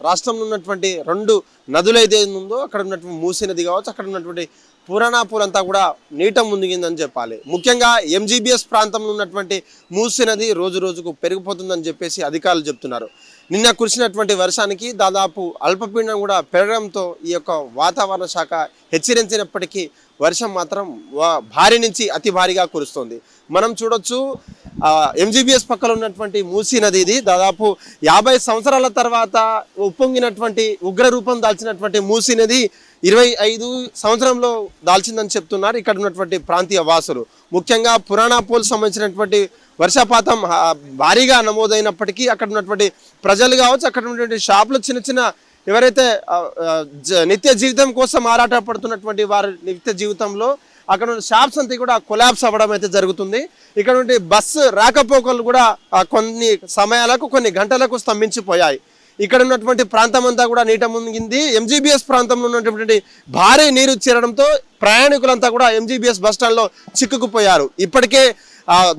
రాష్ట్రంలో ఉన్నటువంటి 2 నదులు అయితే ఉందో అక్కడ ఉన్నటువంటి మూసీ నది కావచ్చు, అక్కడ ఉన్నటువంటి పురాణాపూర్ అంతా కూడా నీట మునిగిందని చెప్పాలి. ముఖ్యంగా ఎంజీబీఎస్ ప్రాంతంలో ఉన్నటువంటి మూసీ నది రోజు రోజుకు పెరిగిపోతుందని చెప్పేసి అధికారులు చెప్తున్నారు. నిన్న కురిసినటువంటి వర్షానికి దాదాపు అల్పపీడనం కూడా పెరగడంతో ఈ యొక్క వాతావరణ శాఖ హెచ్చరించినప్పటికీ వర్షం మాత్రం భారీ నుంచి అతి భారీగా కురుస్తుంది. మనం చూడొచ్చు ఎంజీబీఎస్ పక్కన ఉన్నటువంటి మూసీ నది ఇది దాదాపు 50 సంవత్సరాల తర్వాత ఉప్పొంగినటువంటి ఉగ్ర రూపం దాల్చినటువంటి మూసీ నది 25 సంవత్సరంలో దాల్చిందని చెప్తున్నారు ఇక్కడ ఉన్నటువంటి ప్రాంతీయ వాసులు. ముఖ్యంగా పురాణాపూల్ సంబంధించినటువంటి వర్షపాతం భారీగా నమోదైనప్పటికీ అక్కడ ఉన్నటువంటి ప్రజలు కావచ్చు, అక్కడ ఉన్నటువంటి షాపులు చిన్న చిన్న ఎవరైతే నిత్య జీవితం కోసం ఆరాటపడుతున్నటువంటి వారి నిత్య జీవితంలో అక్కడ ఉన్న షాప్స్ అంతా కూడా కొలాప్స్ అవ్వడం అయితే జరుగుతుంది. ఇక్కడ నుండి బస్సు రాకపోకలు కూడా కొన్ని సమయాలకు కొన్ని గంటలకు స్తంభించిపోయాయి. ఇక్కడ ఉన్నటువంటి ప్రాంతం అంతా కూడా నీట మునిగింది. ఎంజీబీఎస్ ప్రాంతంలో ఉన్నటువంటి భారీ నీరు చేరడంతో ప్రయాణికులంతా కూడా ఎంజీబీఎస్ బస్టాండ్లో చిక్కుకుపోయారు. ఇప్పటికే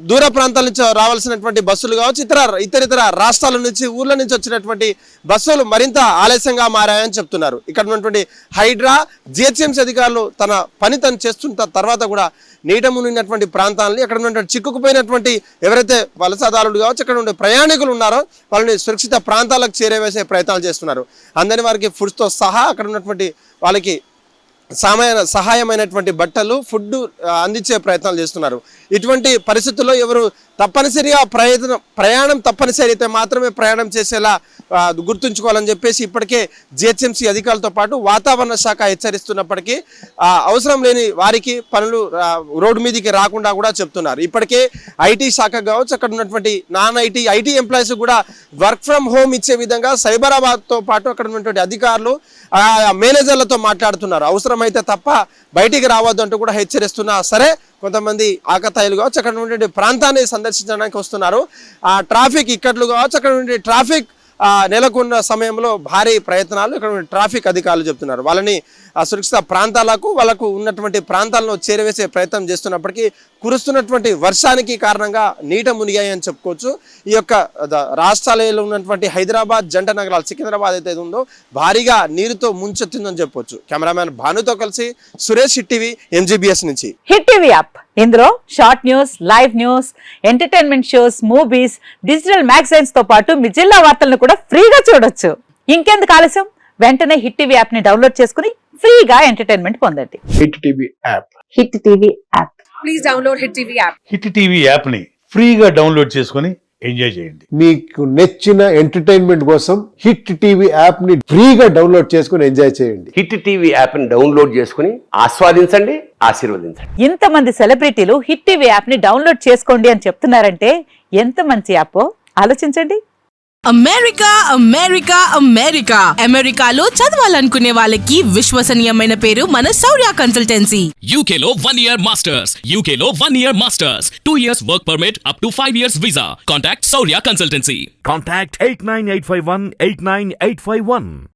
దూర ప్రాంతాల నుంచి రావాల్సినటువంటి బస్సులు కావచ్చు, ఇతర రాష్ట్రాల నుంచి ఊర్ల నుంచి వచ్చినటువంటి బస్సులు మరింత ఆలస్యంగా మారాయని చెప్తున్నారు. ఇక్కడ ఉన్నటువంటి హైడ్రా జిహెచ్ఎంసీ అధికారులు తన పని తను చేస్తున్న తర్వాత కూడా నీట మునిగినటువంటి ప్రాంతాలని అక్కడ ఉన్నటువంటి చిక్కుకుపోయినటువంటి ఎవరైతే వలసదారులు కావచ్చు, అక్కడ ఉండే ప్రయాణికులు ఉన్నారో వాళ్ళని సురక్షిత ప్రాంతాలకు చేరవేసే ప్రయత్నాలు చేస్తున్నారు. అందరి వారికి ఫుడ్స్తో సహా అక్కడ ఉన్నటువంటి వాళ్ళకి సహాయమైనటువంటి బట్టలు ఫుడ్ అందించే ప్రయత్నాలు చేస్తున్నారు. ఇటువంటి పరిస్థితుల్లో ఎవరు తప్పనిసరిగా ప్రయాణం తప్పనిసరి అయితే మాత్రమే ప్రయాణం చేసేలా గుర్తుంచుకోవాలని చెప్పేసి ఇప్పటికే జిహెచ్ఎంసీ అధికారులతో పాటు వాతావరణ శాఖ హెచ్చరిస్తున్నప్పటికీ అవసరం లేని వారికి పనులు రోడ్డు మీదకి రాకుండా కూడా చెప్తున్నారు. ఇప్పటికే ఐటీ శాఖ కావచ్చు, అక్కడ ఉన్నటువంటి నాన్ ఐటీ ఎంప్లాయీస్ కూడా వర్క్ ఫ్రమ్ హోమ్ ఇచ్చే విధంగా సైబరాబాద్తో పాటు అక్కడ ఉన్నటువంటి అధికారులు మేనేజర్లతో మాట్లాడుతున్నారు. అవసరమైతే తప్ప బయటికి రావద్దు అంటూ కూడా హెచ్చరిస్తున్నా సరే కొంతమంది ఆకతాయిలు కావచ్చు, అక్కడ ఉన్నటువంటి ప్రాంతాన్ని సందర్శించడానికి వస్తున్నారు. ట్రాఫిక్ ఇక్కట్లు కావచ్చు, అక్కడ నుండి ట్రాఫిక్ నెలకొన్న సమయంలో భారీ ప్రయత్నాలు ఇక్కడ ట్రాఫిక్ అధికారులు చెప్తున్నారు. వాళ్ళని సురక్షిత ప్రాంతాలకు వాళ్ళకు ఉన్నటువంటి ప్రాంతాలను చేరవేసే ప్రయత్నం చేస్తున్నప్పటికీ కురుస్తున్నటువంటి వర్షానికి కారణంగా నీట మునిగాయని చెప్పుకోవచ్చు. ఈ యొక్క రాష్ట్రాలలో ఉన్నటువంటి హైదరాబాద్ జంట నగరాలు సికింద్రాబాద్ అయితే ఉందో భారీగా నీరుతో ముంచెత్తిందని చెప్పొచ్చు. కెమెరామ్యాన్ భానుతో కలిసి సురేష్, హిట్ టీవీ, ఎంజీబీఎస్ నుంచి. హిట్ టీవీ యాప్ ఇందులో short news, live news, entertainment shows, movies, digital magazines తో పాటు మీ జిల్లా వార్తలను కూడా ఫ్రీగా చూడొచ్చు. ఇంకెందుకు ఆలస్యం, వెంటనే హిట్ టీవీ యాప్ ని డౌన్లోడ్ చేసుకుని ఫ్రీగా ఎంటర్టైన్మెంట్ పొందండి. Hit TV app. Hit TV app. Please download hit TV app. Hit TV app ని ఫ్రీగా డౌన్లోడ్ చేసుకుని ఎంజాయ్ చేయండి. మీకు నచ్చిన ఎంటర్టైన్మెంట్ కోసం హిట్ టీవీ యాప్ ని ఫ్రీగా డౌన్లోడ్ చేసుకుని ఎంజాయ్ చేయండి. హిట్ టీవీ యాప్ ని డౌన్లోడ్ చేసుకుని ఆస్వాదించండి, ఆశీర్వదించండి. ఇంతమంది సెలబ్రిటీలు హిట్ టీవీ యాప్ ని డౌన్లోడ్ చేసుకోండి అని చెప్తున్నారంటే ఎంత మంచి యాప్ ఆలోచించండి. అమెరికా అమెరికా అమెరికా అమెరికాలో చదవాలనుకునే వాళ్ళకి విశ్వసనీయమైన పేరు మన శౌర్య కన్సల్టెన్సీ. UK లో 1 year masters, UK లో 1 year masters, 2 years work permit up to 5 years visa. Contact Saurya Consultancy. Contact 89851 89851.